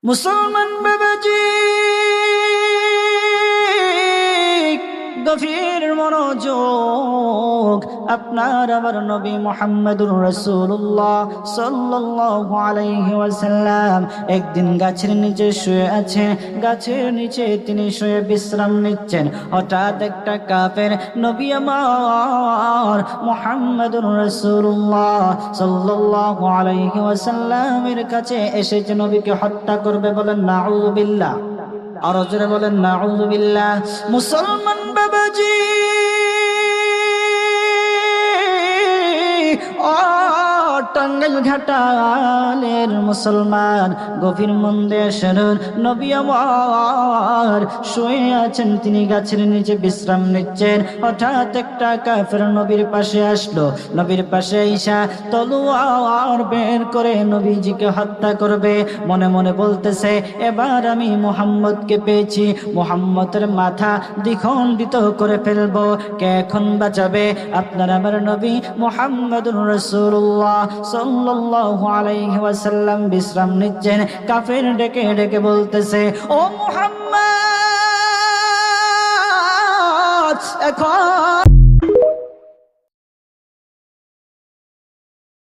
মুসলমান বাবাজি গভীর মনোযোগ। আপনার আমার নবী মুহাম্মদুর রাসূলুল্লাহ সাল্লাল্লাহু আলাইহি ওয়াসাল্লাম একদিন গাছের নিচে শুয়ে আছেন। গাছের নিচে তিনি শুয়ে বিশ্রাম নিচ্ছেন। হঠাৎ একটা কাফের নবী আমার মুহাম্মদুর রাসূলুল্লাহ সাল্লাল্লাহু আলাইহি ওয়াসাল্লামের কাছে এসেছে নবীকে হত্যা করবে। বলেন নাউযু বিল্লাহ। আর জোরে বলেন নাউযু বিল্লাহ। মুসলমান বাবাজি ও টাঙ্গাইল ঘাটালের মুসলমান গভীর মন দিয়ে শুনুন, নবী আমার শুয়ে আছেন, তিনি গাছের নিচে বিশ্রাম নিচ্ছেন। হঠাৎ একটা কাফের নবীর পাশে আসলো। নবীর পাশে ঈশা তলোয়ার বের করে নবীজিকে হত্যা করবে। মনে মনে বলতেছে, এবার আমি মুহাম্মদকে পেয়েছি, মুহাম্মদের মাথা দ্বিখণ্ডিত করে ফেলবো। কে এখন বাঁচাবে? আপনার আমার নবী মুহাম্মদুর রাসূলুল্লাহ সাল্লাল্লাহু আলাইহি ওয়াসাল্লাম বিশ্রাম নিচ্ছেন। কাফের ডেকে ডেকে বলতেছে, ও মুহাম্মদ এখন